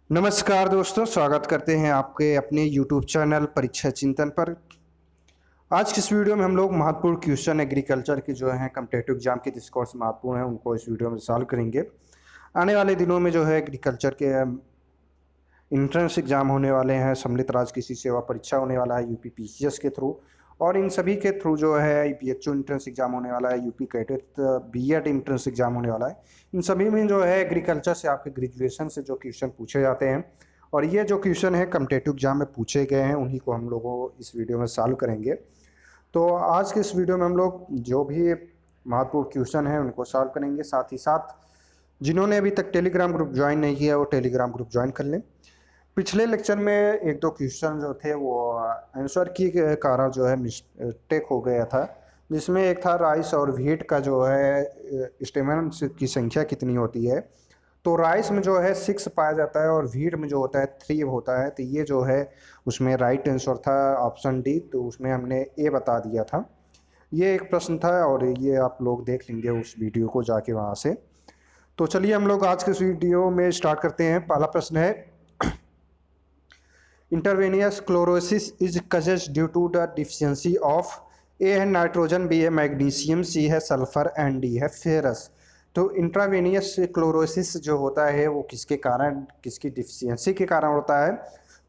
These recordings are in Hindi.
नमस्कार दोस्तों, स्वागत करते हैं आपके अपने YouTube चैनल परीक्षा चिंतन पर। आज की इस वीडियो में हम लोग महत्वपूर्ण क्वेश्चन एग्रीकल्चर के जो हैं कॉम्पिटिटिव एग्जाम के जिस कोर्स महत्वपूर्ण हैं उनको इस वीडियो में सॉल्व करेंगे। आने वाले दिनों में जो है एग्रीकल्चर के इंट्रेंस एग्जाम होने वाले हैं, सम्मिलित राज्य कृषि सेवा परीक्षा होने वाला है यूपी पीसीएस के थ्रू, और इन सभी के थ्रू जो है बीएचओ इंट्रेंस एग्जाम होने वाला है, यूपी कैडेट बीएड इंट्रेंस एग्जाम होने वाला है। इन सभी में जो है एग्रीकल्चर से आपके ग्रेजुएशन से जो क्वेश्चन पूछे जाते हैं और ये जो क्वेश्चन है कॉम्पिटिटिव एग्जाम में पूछे गए हैं उन्हीं को हम लोगों इस वीडियो में सॉल्व करेंगे। तो आज के इस वीडियो में हम लोग जो भी महत्वपूर्ण क्वेश्चन है उनको सॉल्व करेंगे। साथ ही साथ जिन्होंने अभी तक टेलीग्राम ग्रुप ज्वाइन नहीं किया वो टेलीग्राम ग्रुप ज्वाइन कर लें। पिछले लेक्चर में एक दो क्वेश्चन जो थे वो आंसर की कारण जो है मिस्टेक हो गया था, जिसमें एक था राइस और व्हीट का जो है स्टेमन की संख्या कितनी होती है। तो राइस में जो है 6 पाया जाता है और व्हीट में जो होता है 3 होता है। तो ये जो है उसमें राइट आंसर था ऑप्शन डी, तो उसमें हमने ए बता दिया था। ये एक प्रश्न था और ये आप लोग देख लेंगे उस वीडियो को जाके वहाँ से। तो चलिए हम लोग आज के इस वीडियो में स्टार्ट करते हैं। पहला प्रश्न है, interveinal chlorosis is causes due to the deficiency of A है नाइट्रोजन, बी है मैग्नीशियम, सी है सल्फर एंड डी है फेरस। तो इंट्रावेनियस क्लोरोसिस जो होता है वो किसके कारण, किसकी डिफिशियंसी के कारण होता है,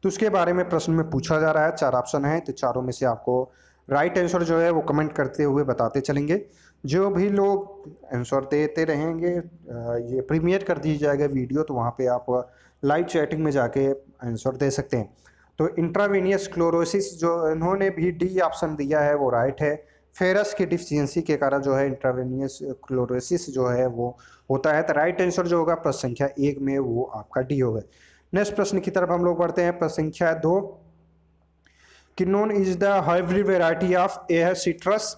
तो उसके बारे में प्रश्न में पूछा जा रहा है। 4 ऑप्शन है, तो चारों में से आपको राइट आंसर जो है वो कमेंट करते हुए बताते चलेंगे। जो भी लोग आंसर देते रहेंगे ये प्रीमियर कर दी जाएगा वीडियो, तो वहाँ पे आप लाइव चैटिंग में जाके आंसर दे सकते हैं। तो इंट्रावेनियस क्लोरोसिस जो इन्होंने भी डी ऑप्शन दिया है वो राइट है। फेरस की डिफिशियंसी के कारण जो है इंट्रावेनियस क्लोरोसिस जो है वो होता है। तो राइट आंसर जो होगा प्रश्न संख्या 1 में वो आपका डी होगा। नेक्स्ट प्रश्न की तरफ हम लोग बढ़ते हैं। प्रश्न संख्या 2, kinnow is the hybrid variety of A है सिट्रस,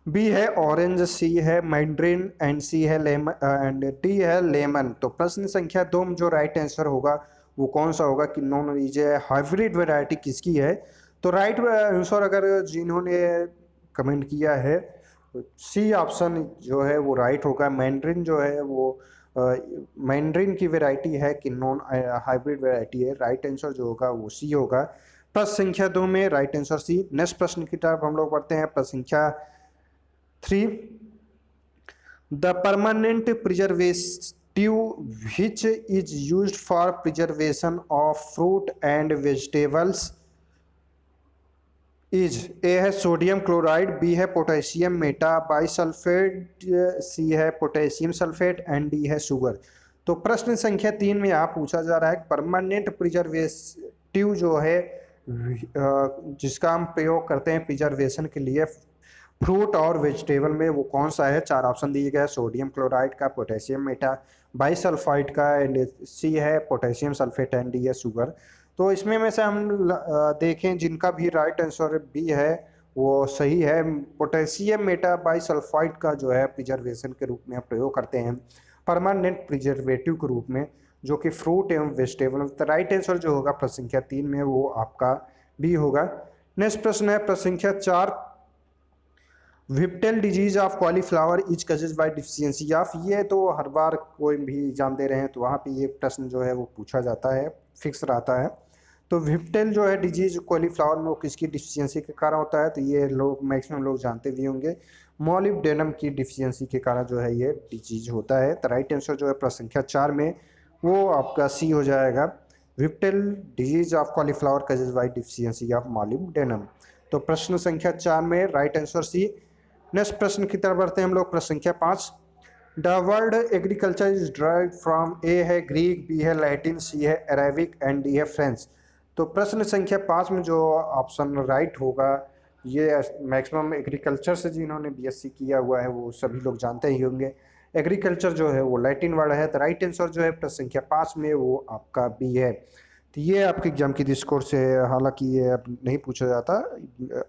बी है ऑरेंज, सी है मैंड्रिन एंड सी है लेमन एंड डी है लेमन। तो प्रश्न संख्या 2 में जो राइट आंसर होगा वो कौन सा होगा कि नॉन इज हाइब्रिड वैरायटी किसकी है। तो राइट आंसर अगर जिन्होंने कमेंट किया है सी ऑप्शन जो है वो राइट होगा। मैंड्रिन जो है वो मैंड्रिन की वैरायटी है कि नॉन हाइब्रिड वैरायटी है। राइट आंसर जो होगा वो सी होगा। प्रश्न संख्या 2 में राइट आंसर सी। नेक्स्ट प्रश्न की तरफ हम लोग बढ़ते हैं। प्रश्न संख्या 3, the permanent preservative which is used for preservation of fruit and vegetables is ए है सोडियम क्लोराइड, बी है पोटेशियम मेटा बाइसल्फेट, सी है पोटेशियम सल्फेट एंड डी है शुगर। तो प्रश्न संख्या 3 में यहाँ पूछा जा रहा है परमानेंट प्रिजर्वेटिव जो है जिसका हम प्रयोग करते हैं प्रिजर्वेशन के लिए फ्रूट और वेजिटेबल में, वो कौन सा है। 4 ऑप्शन दिए गए, सोडियम क्लोराइड का, पोटेशियम मेटा बाइसल्फाइड का एंड सी है पोटेशियम सल्फेट एंड डी है शुगर। तो इसमें में से हम देखें जिनका भी राइट आंसर बी है वो सही है। पोटेशियम मेटा बाइसल्फाइड का जो है प्रिजर्वेशन के रूप में प्रयोग करते हैं परमानेंट प्रिजर्वेटिव के रूप में, जो कि फ्रूट एवं वेजिटेबल। तो राइट आंसर जो होगा प्रश्न संख्या 3 में वो आपका बी होगा। नेक्स्ट प्रश्न है प्रश्न संख्या 4, whiptail disease of cauliflower is causes by deficiency of. ये तो हर बार कोई भी एग्जाम दे रहे हैं तो वहाँ पे ये प्रश्न जो है वो पूछा जाता है, फिक्स रहता है। तो विप्टेल जो है डिजीज कॉलीफ्लावर में वो किसकी डिफिशियंसी के कारण होता है, तो ये लोग मैक्सिमम लोग जानते भी होंगे, मॉलिब्डेनम की डिफिशियंसी के कारण जो है ये डिजीज होता है। तो राइट आंसर जो है प्रश्न संख्या 4 में वो आपका सी हो जाएगा। Whiptail disease of cauliflower causes by deficiency of molybdenum. तो प्रश्न संख्या 4 में राइट आंसर सी। नेक्स्ट प्रश्न की तरफ बढ़ते हैं हम लोग। प्रश्न संख्या 5, the word agriculture is drive from A है ग्रीक, बी है लैटिन, सी है अरेबिक एंड डी है फ्रेंच। तो प्रश्न संख्या 5 में जो ऑप्शन राइट होगा, ये मैक्सिमम एग्रीकल्चर से जिन्होंने बीएससी किया हुआ है वो सभी लोग जानते ही होंगे। एग्रीकल्चर जो है वो लैटिन वर्ड है। तो राइट आंसर जो है प्रश्न संख्या 5 में वो आपका बी है। तो ये आपके एग्जाम की डिस्कोर से, हालांकि ये अब नहीं पूछा जाता,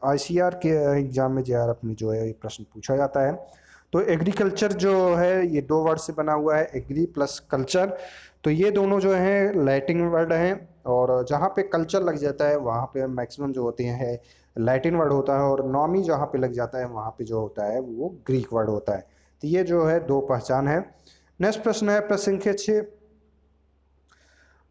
आईसीआर के एग्जाम में जेआर में जो है ये प्रश्न पूछा जाता है। तो एग्रीकल्चर जो है ये 2 वर्ड से बना हुआ है, एग्री प्लस कल्चर। तो ये दोनों जो हैं लैटिन वर्ड हैं और जहाँ पे कल्चर लग जाता है वहाँ पे मैक्सिमम जो होते हैं लैटिन वर्ड होता है, और नॉमी जहाँ पे लग जाता है वहाँ पे जो होता है वो ग्रीक वर्ड होता है। तो ये जो है 2 पहचान है। नेक्स्ट प्रश्न है प्रश्न संख्या 6,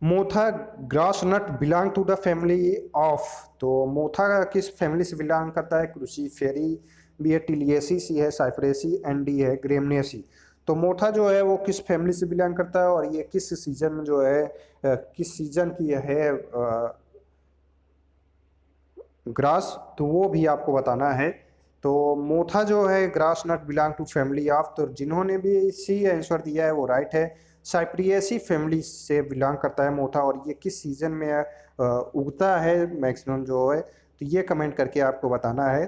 motha grass nut belong to the family of, तो मोथा किस फैमिली से बिलोंग करता है? क्रूसीफेरी, बी है टिलियेसी, सी है साइप्रेसी एंड डी है ग्रेमनेसी। तो मोथा जो है वो किस फैमिली से बिलोंग करता है और ये किस सीजन में जो है किस सीजन की है ग्रास, तो वो भी आपको बताना है। तो मोथा जो है grass nut belong to family of, तो जिन्होंने भी सी आंसर दिया है वो राइट है। साइप्रियेसी फैमिली से बिलोंग करता है मोथा और ये किस सीजन में उगता है मैक्सिमम जो है, तो ये कमेंट करके आपको बताना है।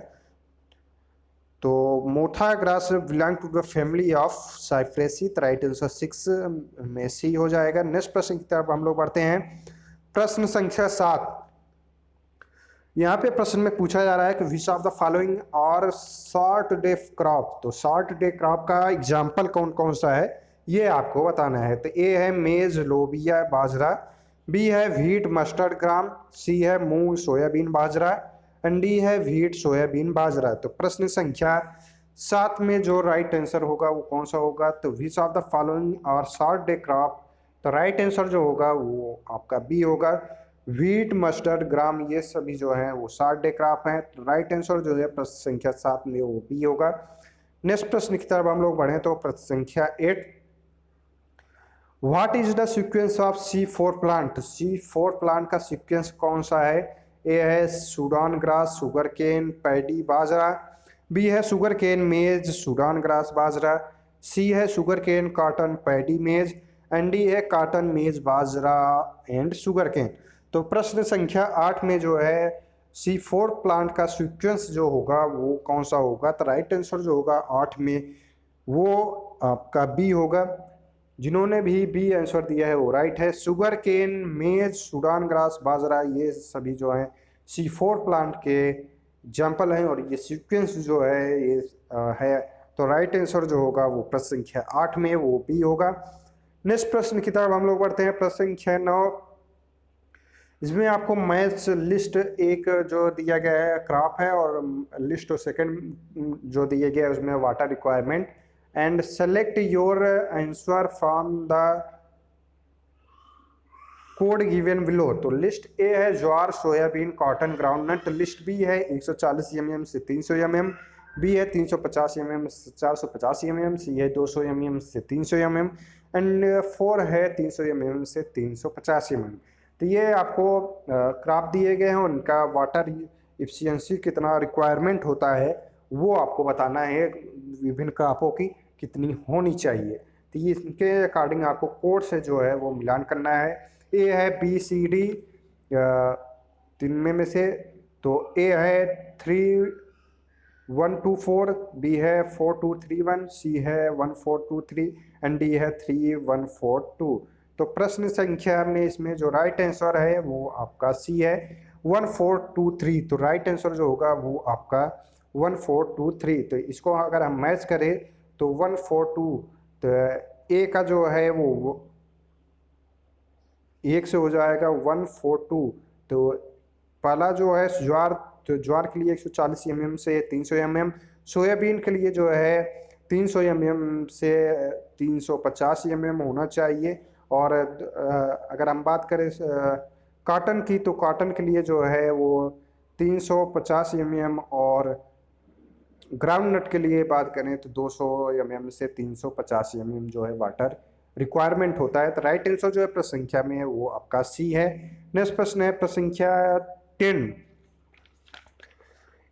तो motha grass belong to the family of cyperaceae, तो राइट आंसर 6 में सी हो जाएगा। नेक्स्ट प्रश्न की तरफ हम लोग बढ़ते हैं। प्रश्न संख्या 7, यहाँ पे प्रश्न में पूछा जा रहा है कि विच ऑफ द फॉलोइंग और शॉर्ट डे क्रॉप, तो शॉर्ट डे क्रॉप का एग्जाम्पल कौन कौन सा है ये आपको बताना है। तो ए है मेज लोबिया बाजरा, बी है व्हीट मस्टर्ड ग्राम, सी है मूंग सोयाबीन बाजरा एंड डी है व्हीट सोयाबीन बाजरा। तो प्रश्न संख्या 7 में जो राइट आंसर होगा वो कौन सा होगा? तो विच ऑफ द फॉलोइंग और शॉर्ट डे क्रॉप, तो राइट आंसर जो होगा वो आपका बी होगा, व्हीट मस्टर्ड ग्राम, ये सभी जो है वो शॉर्ट डे क्रॉप हैं। तो राइट आंसर जो है प्रश्न संख्या 7 में वो बी होगा। नेक्स्ट प्रश्न की तरफ हम लोग बढ़े तो प्रश्न संख्या 8, what is the sequence of C4 plant, C4 plant का सीक्वेंस कौन सा है? ए है Sudan grass sugar cane paddy bajra, B है sugar cane maize Sudan grass bajra, C है sugar cane cotton paddy maize and D है cotton maize bajra and sugar cane. तो प्रश्न संख्या 8 में जो है C4 प्लांट का सीक्वेंस जो होगा वो कौन सा होगा? तो राइट आंसर जो होगा 8 में वो आपका बी होगा। जिन्होंने भी बी आंसर दिया है वो राइट है। Sugar cane maize Sudan grass बाजरा ये सभी जो है C4 प्लांट के एग्जाम्पल हैं और ये सीक्वेंस जो है ये है। तो राइट आंसर जो होगा वो प्रश्न संख्या 8 में वो बी होगा। नेक्स्ट प्रश्न की तरफ हम लोग बढ़ते हैं। प्रश्न संख्या 9, इसमें आपको मैथ्स लिस्ट एक जो दिया गया है क्रॉप है और लिस्ट और सेकंड जो दिया गया है उसमें water requirement and select your answer from the code given below. तो लिस्ट ए है jowar soybean cotton groundnut, list B है 140 mm से 300 mm, बी है 350 mm से 450 mm, सी है 200 mm से 300 mm एंड 4 है 300 mm से 350 mm। तो ये आपको क्रॉप दिए गए हैं, उनका वाटर इफिशियंसी कितना रिक्वायरमेंट होता है वो आपको बताना है, विभिन्न क्रॉपों की कितनी होनी चाहिए। तो ये इनके अकॉर्डिंग आपको कोड से जो है वो मिलान करना है। ए है बी सी डी तीन में से, तो ए है 3124, बी है 4231, सी है 1423 एंड डी है 3142। तो प्रश्न संख्या में इसमें जो राइट आंसर है वो आपका सी है 1423। तो राइट आंसर जो होगा वो आपका 1423। तो इसको अगर हम मैच करें तो 142, तो ए का जो है वो एक से हो जाएगा 142। तो पहला जो है ज्वार, तो ज्वार के लिए 140 mm से 300 mm, सोयाबीन के लिए जो है 300 mm से 350 mm होना चाहिए। और अगर हम बात करें कॉटन की, तो कॉटन के लिए जो है वो 350 mm और ग्राउंड नट के लिए बात करें तो 200 mm से 350 mm जो है वाटर रिक्वायरमेंट होता है। तो राइट आंसर जो है प्रश्न संख्या में वो आपका सी है। नेक्स्ट प्रश्न है प्रश्न संख्या 10,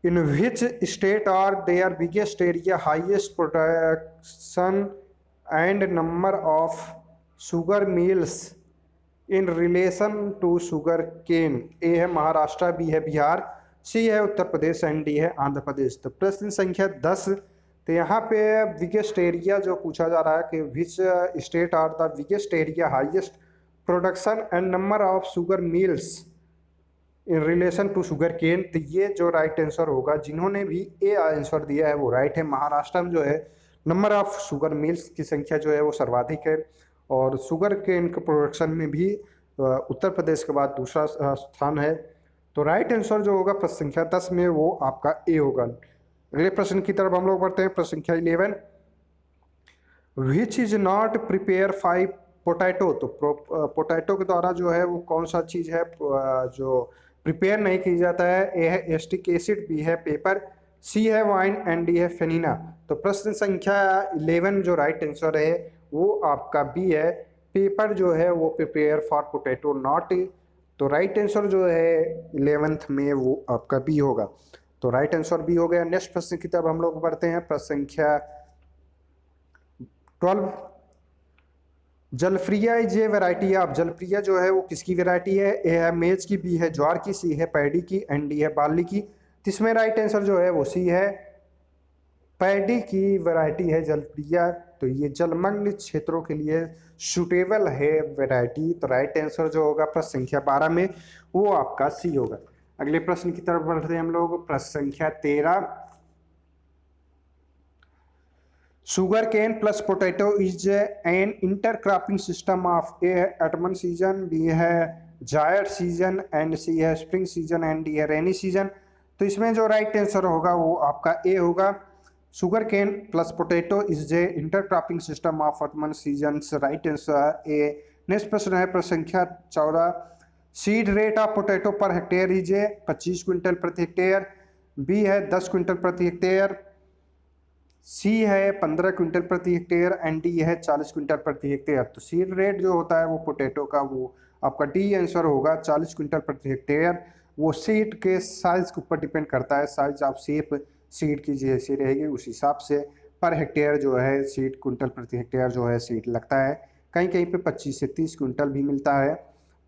in which state are there biggest area highest production and number of sugar mills in relation to sugar cane? A है महाराष्ट्र, बी है बिहार, सी है उत्तर प्रदेश एंड डी है आंध्र प्रदेश। तो प्रश्न संख्या 10, तो यहाँ पे बिगेस्ट एरिया जो पूछा जा रहा है कि which state are the biggest area highest production and number of sugar mills in relation to sugar cane. तो ये जो राइट आंसर होगा, जिन्होंने भी ए आंसर दिया है वो राइट है। महाराष्ट्र में जो है नंबर ऑफ शुगर मिल्स की संख्या जो है वो सर्वाधिक है और शुगर केन के प्रोडक्शन में भी उत्तर प्रदेश के बाद दूसरा स्थान है। तो राइट आंसर जो होगा प्रश्न संख्या 10 में वो आपका ए होगा। अगले प्रश्न की तरफ हम लोग बढ़ते हैं। प्रश्न संख्या 11, which is not prepare potato, तो पोटैटो के द्वारा जो है वो कौन सा चीज़ है जो प्रिपेयर नहीं की जाता है? ए है एस्टिक एसिड, बी है पेपर, सी है वाइन एंड डी है फेनिना। तो प्रश्न संख्या 11 जो राइट आंसर है वो आपका बी है, पेपर जो है वो प्रिपेयर फॉर पोटैटो नॉट। तो राइट आंसर जो है 11th में वो आपका बी होगा। तो राइट आंसर बी हो गया। नेक्स्ट प्रश्न की तरफ हम लोग बढ़ते हैं। प्रश्न संख्या 12, जलप्रिया इज ए वैरायटी ऑफ, जलप्रिया जो है वो किसकी वैरायटी है? ए है मेज की, बी है ज्वार की, सी है पैडी की एंड डी है बार्ली की। तो इसमें राइट आंसर जो है वो सी है, पैडी की वैरायटी है जलप्रिया। तो ये जलमग्न क्षेत्रों के लिए सूटेबल है वैरायटी। तो राइट आंसर जो होगा प्रश्न संख्या 12 में वो आपका सी होगा। अगले प्रश्न की तरफ बढ़ते हैं हम लोग। प्रश्न संख्या 13, sugar cane plus potato is an intercropping system of, A है ऑटमन सीजन, बी है जायर सीजन एंड सी है स्प्रिंग सीजन एंड डी है रेनी सीजन। तो इसमें जो राइट आंसर होगा वो आपका ए होगा, sugar cane plus potato is a intercropping system of autumn season. Right answer A. Next प्रश्न है प्रश्न संख्या 14, seed rate of potato per hectare is A 25 quintal प्रति हेक्टेयर, बी है 10 क्विंटल प्रति हेक्टेयर, सी है 15 क्विंटल प्रति हेक्टेयर एंड डी है 40 क्विंटल प्रति हेक्टेयर। तो सीड रेट जो होता है वो पोटैटो का वो आपका डी आंसर होगा 40 क्विंटल प्रति हेक्टेयर। वो सीड के साइज के ऊपर डिपेंड करता है, साइज ऑफ शेप सीड की जैसी रहेगी उस हिसाब से पर हेक्टेयर जो है सीड क्विंटल प्रति हेक्टेयर जो है सीड लगता है। कहीं कहीं पे 25 से 30 क्विंटल भी मिलता है।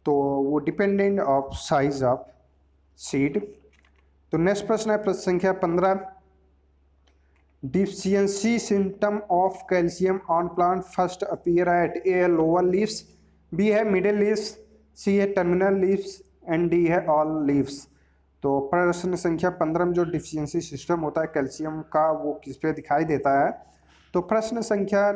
तो वो dependent of size of seed. तो नेक्स्ट प्रश्न है प्रश्न संख्या 15, deficiency symptom of calcium on plant first appear at, A है लोअर लीव्स, बी है मिडिल लीव्स, सी है टर्मिनल लीव्स एंड डी है ऑल लीव्स। तो प्रश्न संख्या 15 में जो डिफिशियंसी सिस्टम होता है कैल्शियम का वो किस पे दिखाई देता है? तो प्रश्न संख्या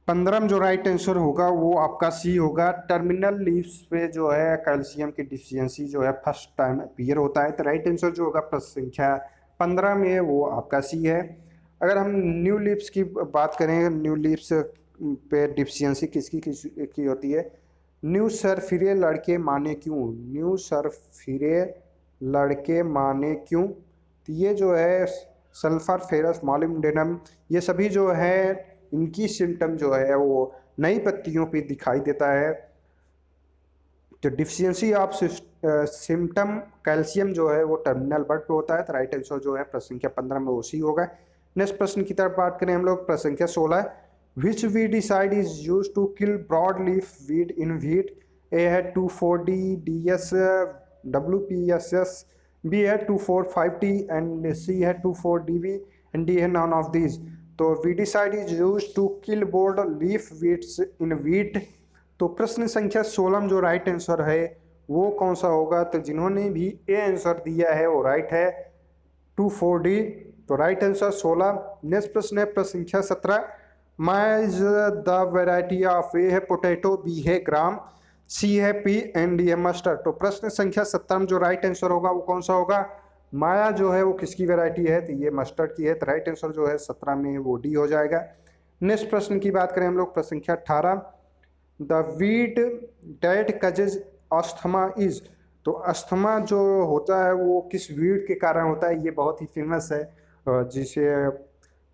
15 में जो राइट आंसर होगा वो आपका सी होगा, टर्मिनल लीव्स पे जो है कैल्शियम की डिफिशियंसी जो है फर्स्ट टाइम अपीयर होता है। तो राइट आंसर जो होगा प्रश्न संख्या 15 में वो आपका सी है। अगर हम न्यू लीव्स की बात करें, न्यू लीव्स पे डिफिशियंसी की होती है? न्यू सर फिरे लड़के माने क्यों, न्यू सर फिरे लड़के माने क्यों। तो ये जो है सल्फर फेरस मॉलिब्डेनम ये सभी जो है इनकी सिम्टम जो है वो नई पत्तियों पे दिखाई देता है। तो डिफिशियंसी ऑफ सिम्टम कैल्शियम जो है वो टर्मिनल बर्ड पे होता है। तो राइट आंसर जो है प्रश्न संख्या 15 में वो सी होगा। नेक्स्ट प्रश्न की तरफ बात करें हम लोग। प्रश्न संख्या 16, which weedicide is use to kill broad leaf weed in wheat, A है 2,4-D DS WPSS, बी है 2,4,5-T एंड सी है 2,4-DV एंड डी है नॉन ऑफ दीज। तो weedicide is use to kill broad leaf weeds in wheat. तो प्रश्न संख्या 16 में जो राइट आंसर है वो कौन सा होगा? तो जिन्होंने भी ए आंसर दिया है वो राइट है 2,4-D। तो राइट आंसर 16। नेक्स्ट प्रश्न है प्रश्न संख्या 17, mine's the variety of, A है पोटैटो, बी है ग्राम, सी है पी एंड डी है मस्टर्ड। तो प्रश्न संख्या 17 में जो राइट आंसर होगा वो कौन सा होगा? माया जो है वो किसकी वैरायटी है? तो ये मस्टर्ड की है। तो राइट आंसर जो है 17 में वो डी हो जाएगा। नेक्स्ट प्रश्न की बात करें हम लोग। प्रश्न संख्या 18, the weed that causes asthma is. तो अस्थमा जो होता है वो किस वीट के कारण होता है? ये बहुत ही फेमस है जिसे,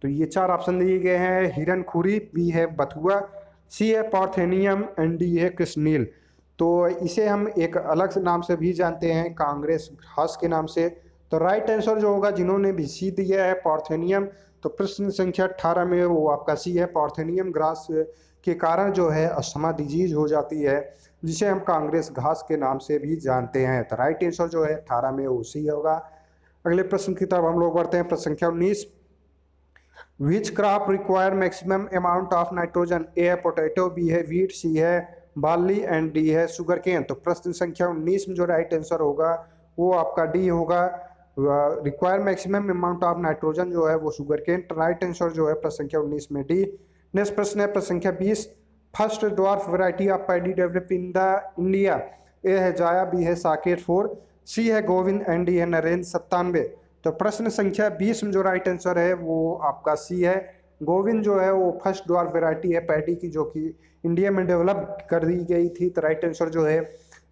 तो ये 4 ऑप्शन दिए गए हैं, हिरनखुरी, बी है बथुआ, सी है पार्थेनियम एंड डी है कृष्णनील। तो इसे हम एक अलग से नाम से भी जानते हैं, कांग्रेस घास के नाम से। तो राइट आंसर जो होगा जिन्होंने भी सी दिया है पार्थेनियम, तो प्रश्न संख्या 18 में वो आपका सी है, पार्थेनियम घास के कारण जो है अस्थमा डिजीज हो जाती है जिसे हम कांग्रेस घास के नाम से भी जानते हैं। तो राइट आंसर जो है 18 में वो सी होगा। अगले प्रश्न की तरफ हम लोग बढ़ते हैं। प्रश्न संख्या 19, which crop require maximum amount of nitrogen, A है पोटैटो, बी है व्हीट, सी है बार्ली एंड डी है शुगर केन। तो प्रश्न संख्या 19 में जो राइट आंसर होगा वो आपका डी होगा, require maximum amount of nitrogen जो है वो शुगर केन। राइट आंसर जो है प्रश्न संख्या 19 में डी। नेक्स्ट प्रश्न है प्रश्न संख्या 20, first dwarf variety of paddy develop in the India, A है जाया, बी है साकेत 4, सी है गोविंद एंड डी है नरेंद्र 97। तो प्रश्न संख्या 20 में जो राइट आंसर है वो आपका सी है, गोविंद जो है वो फर्स्ट ड्वार्फ वैरायटी है पैडी की, जो कि इंडिया में डेवलप कर दी गई थी। तो राइट आंसर जो है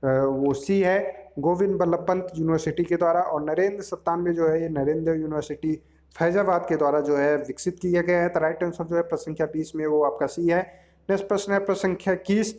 वो सी है, गोविंद बल्लभ पंत यूनिवर्सिटी के द्वारा। और नरेंद्र 97 जो है ये नरेंद्र यूनिवर्सिटी फैजाबाद के द्वारा जो है विकसित किया गया है। तो राइट आंसर जो है प्रश्न संख्या 20 में वो आपका सी है। नेक्स्ट प्रश्न है प्रश्न संख्या 21,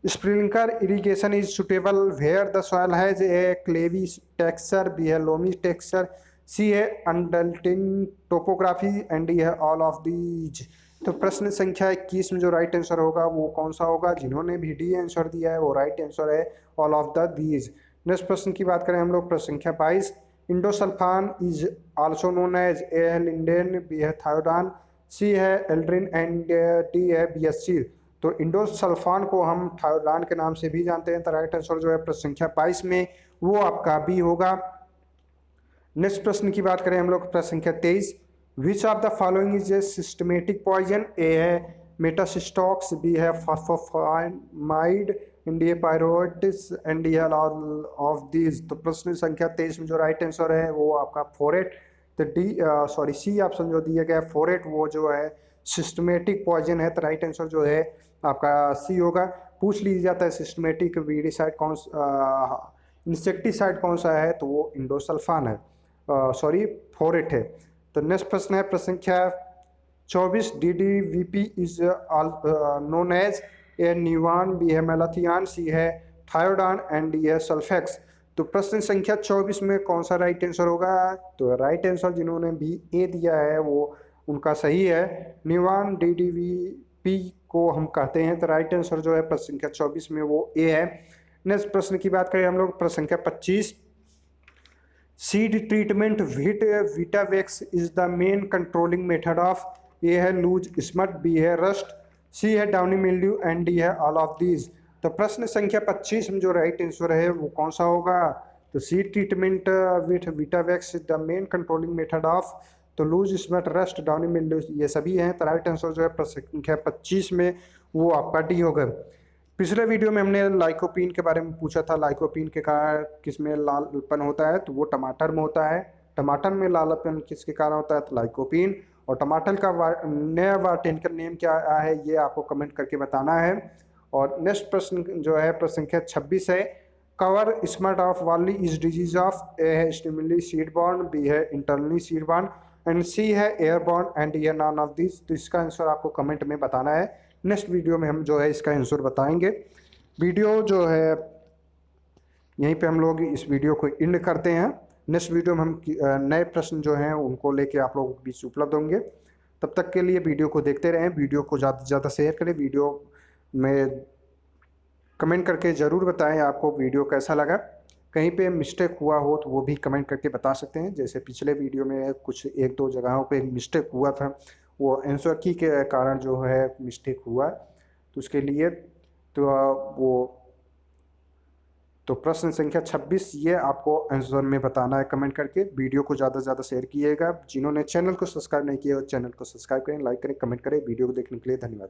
sprinkler irrigation is suitable where the soil has A clayey texture, B है लोमी टेक्सचर, सी है अनडल्टिंग टोपोग्राफी एंड डी है ऑल ऑफ दीज। तो प्रश्न संख्या 21 में जो राइट आंसर होगा वो कौन सा होगा? जिन्होंने भी डी आंसर दिया है वो राइट आंसर है ऑल ऑफ द दीज। नेक्स्ट प्रश्न की बात करें हम लोग, प्रश्न संख्या 22, endosulfan is also known as A है लिंडेन, बी है थायोडान, सी है एल्ड्रिन एंड डी है बीएससी। तो इंडोसल्फान को हम थायोडान के नाम से भी जानते हैं। तो राइट आंसर जो है प्रश्न संख्या 22 में वो आपका बी होगा। नेक्स्ट प्रश्न की बात करें हम लोग, प्रश्न संख्या 23, which of the following is a systematic poison? A है मेटासिस्टॉक्स, बी है फॉस्फोफाइमाइड, डी है पायरोटिस एंड डी है ऑल ऑफ दीज। तो प्रश्न संख्या 23 में जो राइट आंसर है वो आपका फोरेट। तो सी ऑप्शन जो दिया गया है फोरेट, वो जो है सिस्टमेटिक पॉइजन है। तो राइट आंसर जो है आपका सी होगा। पूछ लिया जाता है सिस्टमेटिक वीडिसाइड कौन इंसेक्टिसाइड कौन सा है, तो वो इंडोसल्फान है, फोरेट है। तो नेक्स्ट प्रश्न है प्रश्न संख्या 24, DDVP is known as A Nuvan, B है मेलाथियान, सी है थायोडान एंड डी है सल्फेक्स। तो प्रश्न संख्या 24 में कौन सा राइट आंसर होगा? तो राइट आंसर जिन्होंने भी ए दिया है वो उनका सही है, न्यूआन DDVP को हम कहते हैं। तो राइट आंसर जो है प्रश्न संख्या 24 में वो ए है। नेक्स्ट प्रश्न की बात करें हम लोग, प्रश्न संख्या 25, seed treatment with Vitavax is the main controlling method of, A है लूज स्मट, बी है रस्ट, सी है डाउनी मिल्ड्यू एंड डी है ऑल ऑफ दीज। तो प्रश्न संख्या 25 में जो राइट आंसर है वो कौन सा होगा? तो seed treatment with Vitavax is the main controlling method of, तो loose smut, rust, downy mildew ये सभी हैं। तो राइट आंसर जो है प्रश्न संख्या 25 में वो आपका डी होगा। पिछले वीडियो में हमने लाइकोपीन के बारे में पूछा था, लाइकोपीन के कारण किस में लालपन होता है, तो वो टमाटर में होता है। टमाटर में लालपन किसके कारण होता है? तो लाइकोपीन। और टमाटर का नया बॉटैनिकल नेम क्या है ये आपको कमेंट करके बताना है। और नेक्स्ट प्रश्न जो है प्रश्न संख्या 26 है, कवर स्मट ऑफ वाली इज डिजीज ऑफ, ए है स्टिमुली सीड बॉर्न, बी है internally seed born and C है एयरबॉर्न एंड ये नॉन ऑफ दिस। तो इसका आंसर आपको कमेंट में बताना है। नेक्स्ट वीडियो में हम जो है इसका आंसर बताएंगे। वीडियो जो है यहीं पे हम लोग इस वीडियो को एंड करते हैं। नेक्स्ट वीडियो में हम नए प्रश्न जो हैं उनको लेके आप लोगों के बीच उपलब्ध होंगे। तब तक के लिए वीडियो को देखते रहें, वीडियो को ज़्यादा से ज़्यादा शेयर करें, वीडियो में कमेंट करके ज़रूर बताएं आपको वीडियो कैसा लगा। कहीं पे मिस्टेक हुआ हो तो वो भी कमेंट करके बता सकते हैं। जैसे पिछले वीडियो में कुछ एक दो जगहों पे मिस्टेक हुआ था, वो आंसर की के कारण जो है मिस्टेक हुआ, तो उसके लिए तो प्रश्न संख्या 26 ये आपको आंसर में बताना है कमेंट करके। वीडियो को ज़्यादा से ज़्यादा शेयर कीजिएगा। जिन्होंने चैनल को सब्सक्राइब नहीं किया चैनल को सब्सक्राइब करें, लाइक करें, कमेंट करें। वीडियो को देखने के लिए धन्यवाद।